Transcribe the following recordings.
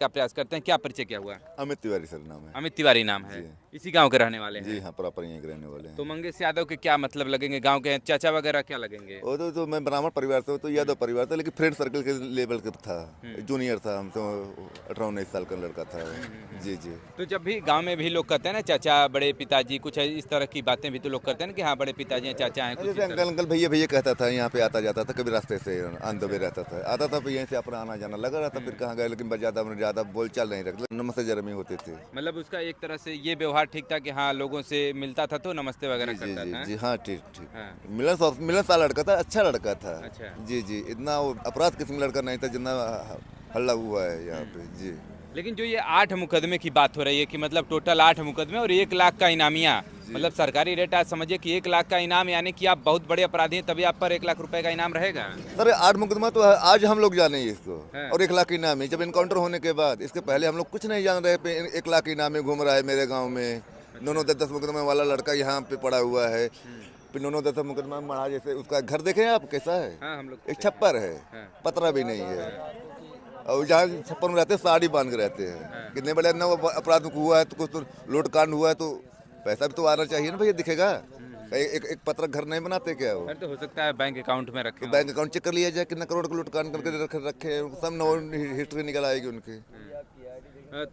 का प्रयास करते हैं। क्या परिचय क्या हुआ? अमित तिवारी सर नाम है। अमित तिवारी नाम है। जी। इसी गांव के रहने वाले जी हैं। हाँ, प्रॉपर यहीं के रहने वाले तो हैं। मंगेश यादव के क्या मतलब लगेंगे? गांव के चाचा वगैरह क्या लगेंगे? वो तो मैं ब्राह्मण परिवार से हूँ, तो यादव परिवार था, लेकिन फ्रेंड सर्कल के लेवल का था। जूनियर था हम तो, 18-19 साल का लड़का था। जी जी। तो जब भी गांव में भी लोग कहते हैं ना चाचा, बड़े पिताजी, कुछ इस तरह की बातें भी तो लोग करते हैं ना कि हाँ बड़े पिताजी हैं, चाचा हैं, कुछ जैसे इस अंकल तरह। अंकल भैया भैया कहता था, यहाँ पे आता जाता था, कभी रास्ते से ऑन द वे रहता था, आता था, फिर यहीं से अपना आना जाना लगा रहता, फिर कहाँ गए, लेकिन ज़्यादा बोल चाल नहीं रखते, नमस्ते जरमी होते थे। मतलब उसका एक तरह से ये व्यवहार ठीक था कि हाँ लोगों से मिलता था तो नमस्ते वगैरह जी जी करता जी था। जी हाँ, ठीक ठीक। हाँ। मिलनसार लड़का था, अच्छा लड़का था। अच्छा। जी जी, इतना वो अपराध किस्म लड़का नहीं था जितना हल्ला हुआ है यहाँ पे। जी लेकिन जो ये 8 मुकदमे की बात हो रही है कि मतलब टोटल 8 मुकदमे और 1 लाख का इनामिया, मतलब सरकारी रेट आज समझिए कि 1 लाख का इनाम, यानी कि आप बहुत बड़े अपराधी हैं तभी आप पर 1 लाख रुपए का इनाम रहेगा। सर, 8 मुकदमा तो आज हम लोग जाने इसको, हाँ। और 1 लाख इनामी जब इनकाउंटर होने के बाद, इसके पहले हम लोग कुछ नहीं जान रहे पे 1 लाख इनामी घूम रहा है मेरे गांव में। 9-10 मुकदमे वाला लड़का यहाँ पे पड़ा हुआ है। फिर 9-10 मुकदमा में मरा, जैसे उसका घर देखे आप कैसा है? हाँ, हम लोग एक छप्पर है, हाँ। पतरा भी नहीं है। और जहाँ छप्पर में रहते हैं साड़ी बांध के रहते हैं। कितने बड़े ना वो अपराध हुआ है, तो कुछ तो लूट कांड हुआ है, तो पैसा भी तो आना चाहिए ना भैया, दिखेगा। एक पत्र घर नहीं बनाते क्या वो? फिर तो हो सकता है बैंक अकाउंट में रखे तो हों। बैंक अकाउंट चेक कर लिया जाए, कितना करोड़ का लूट कांड करके रखे हैं, सब नो हिस्ट्री निकल आएगी उनकी।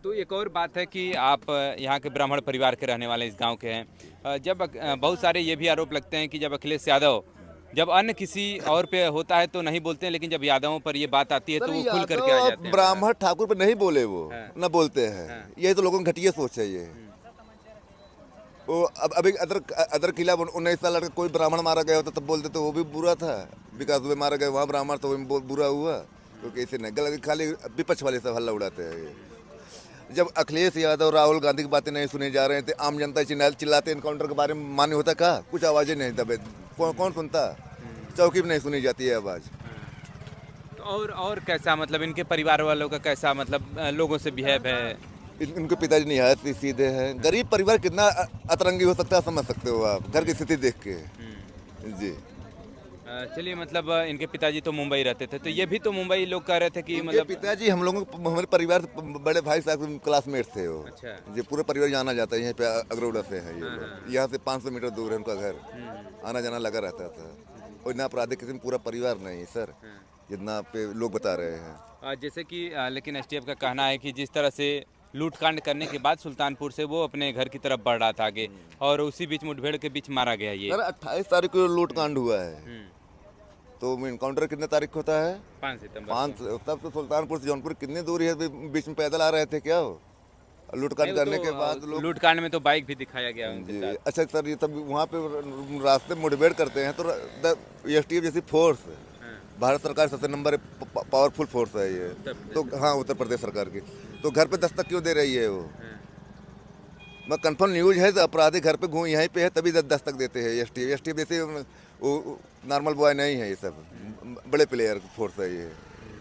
तो एक और बात है कि आप यहाँ के ब्राह्मण परिवार के रहने वाले इस गांव के हैं। जब बहुत सारे ये भी आरोप लगते हैं कि जब अखिलेश यादव जब अन्य किसी और पे होता है तो नहीं बोलते हैं, लेकिन जब यादवों पर ये बात आती है तो वो खुल करके आ जाते हैं। ब्राह्मण ठाकुर पे नहीं बोले, वो हाँ। न बोलते हैं। यही तो लोगों की घटिया सोच है ये। वो अब अभी अदर किला 19 साल लड़का कोई ब्राह्मण मारा गया होता तब बोलते तो वो भी बुरा था। विकास दुबे मारा गया, वहाँ ब्राह्मण, तो वो बुरा हुआ। क्योंकि इसे नहीं, गलत खाली विपक्ष वाले सब हल्ला उड़ाते हैं ये। जब अखिलेश यादव, राहुल गांधी की बातें नहीं सुने जा रहे थे, आम जनता चिल्लाते इनकाउंटर के बारे में, मान्य होता का कुछ आवाजें नहीं दबे, कौन सुनता? चौकी में नहीं सुनी जाती है आवाज। तो और कैसा मतलब इनके परिवार वालों का कैसा मतलब लोगों से बिहेव है? इनके पिताजी निहायत ही सीधे हैं। गरीब परिवार कितना अतरंगी हो सकता है, समझ सकते हो आप घर की स्थिति देख के। जी। चलिए, मतलब इनके पिताजी तो मुंबई रहते थे, तो ये भी तो मुंबई लोग कह रहे थे कि इनके मतलब। पिताजी हम लोगों हमारे परिवार बड़े भाई साहब क्लासमेट थे वो। अच्छा। जी, पूरा परिवार जाना जाता है, यहीं पे अगरौड़ा से है ये लोग। यहाँ से 500 मीटर दूर है उनका घर। आना जाना लगा रहता था। और इतना अपराधिक किस्म पूरा परिवार नहीं सर, जितना पे लोग बता रहे हैं। जैसे कि लेकिन एसटीएफ का कहना है कि जिस तरह से लूटकांड करने के बाद सुल्तानपुर से वो अपने घर की तरफ बढ़ रहा था आगे, और उसी बीच मुठभेड़ के बीच मारा गया ये। सर 28 तारीख को लूट कांड हुआ है, तो इनकाउंटर कितने तारीख को होता है? 5 सितंबर। 5। तब तो सुल्तानपुर से जौनपुर कितनी दूरी है, बीच में पैदल आ रहे थे क्या वो? लूटकांड करने के बाद लोग। लूटकांड में तो बाइक भी दिखाया गया उनके जी, साथ। अच्छा सर, ये तब वहाँ पे रास्ते में मुठभेड़ करते हैं, तो एसटीएफ जैसी फोर्स, भारत सरकार सबसे नंबर पावरफुल फोर्स है ये। तो हाँ, उत्तर प्रदेश सरकार की, तो घर पे दस्तक क्यों दे रही है वो? मैं कंफर्म न्यूज है, तो अपराधी घर पे घूम यहीं पे है तभी दस्तक देते हैं एसटीएफ जैसे वो नॉर्मल बॉय नहीं है, ये सब बड़े प्लेयर फोर्स है ये।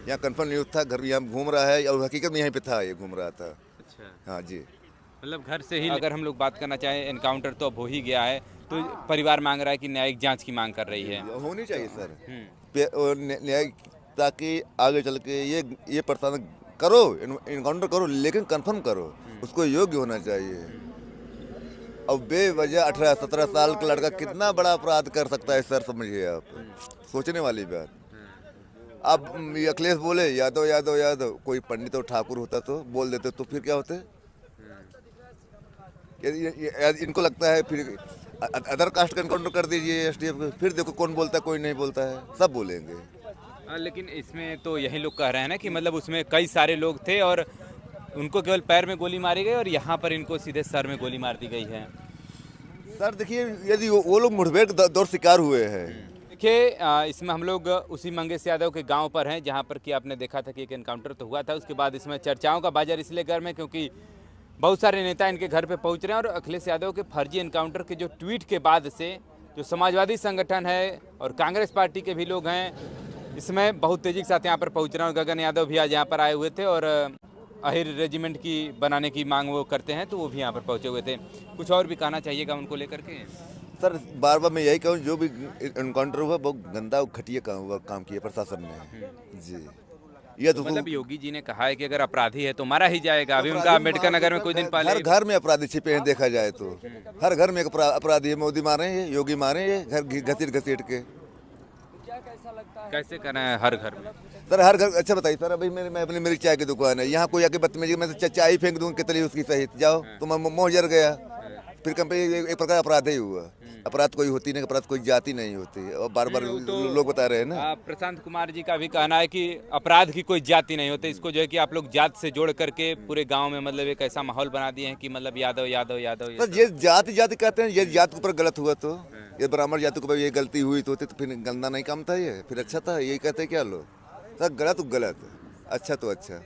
यहाँ कंफर्म न्यूज था, घर यहाँ घूम रहा है, और हकीकत में यहीं पे था, ये घूम रहा था। अच्छा। हाँ जी। मतलब घर से ही अगर हम लोग बात करना चाहें, एनकाउंटर तो अब हो ही गया है, तो परिवार मांग रहा है कि न्यायिक जांच की मांग कर रही है। होनी चाहिए सर, न्याय, ताकि आगे चल के ये प्रशासन करो, इनकाउंटर करो, लेकिन कंफर्म करो, उसको योग्य होना चाहिए। अब बेवजह 18-17 साल का लड़का कितना बड़ा अपराध कर सकता है सर, समझिए आप, सोचने वाली बात। अब ये अखिलेश बोले यादव यादव यादव, कोई पंडित और ठाकुर होता तो बोल देते, तो फिर क्या होते? इनको लगता है फिर अदर कास्ट का एनकाउंटर कर दीजिए एसटीएफ को, फिर देखो कौन बोलता है, कोई नहीं बोलता है, सब बोलेंगे। लेकिन इसमें तो यही लोग कह रहे हैं ना कि मतलब उसमें कई सारे लोग थे और उनको केवल पैर में गोली मारी गई और यहाँ पर इनको सीधे सर में गोली मार दी गई है। सर देखिए, यदि वो लोग मुठभेड़ दौर शिकार हुए हैं। देखिए, इसमें हम लोग उसी मंगेश यादव के गांव पर हैं जहां पर कि आपने देखा था कि एक एनकाउंटर तो हुआ था। उसके बाद इसमें चर्चाओं का बाजार इसलिए गर्म है क्योंकि बहुत सारे नेता इनके घर पे पहुंच रहे हैं, और अखिलेश यादव के फर्जी एनकाउंटर के जो ट्वीट के बाद से जो समाजवादी संगठन है और कांग्रेस पार्टी के भी लोग हैं, इसमें बहुत तेजी के साथ यहाँ पर पहुँच रहे हैं। और गगन यादव भी आज यहाँ पर आए हुए थे और अहिर रेजिमेंट की बनाने की मांग वो करते हैं, तो वो भी यहाँ पर पहुँचे हुए थे। कुछ और भी कहना चाहिएगा उनको लेकर के? सर बार बार मैं यही कहूँ, जो भी इनकाउंटर हुआ बहुत गंदा और घटिया काम किया प्रशासन ने। जी, ये तो मतलब योगी जी ने कहा है कि अगर अपराधी है तो मारा ही जाएगा। अभी उनका अम्बेडकर नगर में कुछ दिन पहले हर घर में अपराधी छिपे हैं, देखा जाए तो हर घर में एक अपराधी है। मोदी मारे हैं, योगी मारे हैं, घर घसीट घसीट के। कैसे कर रहे हैं हर घर में? सर हर घर, अच्छा बताइए सर, अभी मैं अपनी मेरी चाय की दुकान है, यहाँ कोई आके बदतमीजी में से चाय फेंक दूँ कितनी उसकी सहित, जाओ तो मुँह जर गया, फिर कंपनी एक प्रकार अपराध ही हुआ। अपराध कोई होती नहीं, अपराध कोई जाति नहीं होती, और बार बार लोग बता रहे हैं ना। प्रशांत कुमार जी का भी कहना है कि अपराध की कोई जाति नहीं होती। इसको जो है कि आप लोग जात से जोड़ करके पूरे गांव में मतलब एक ऐसा माहौल बना दिए हैं कि मतलब यादव यादव यादव। सर ये जाति जाति कहते हैं, ये जात के ऊपर गलत हुआ तो, ये ब्राह्मण जाति के ऊपर ये गलती हुई तो फिर गंदा नहीं काम था, ये फिर अच्छा था, यही कहते हैं क्या लोग। सर गलत तो गलत, अच्छा तो अच्छा।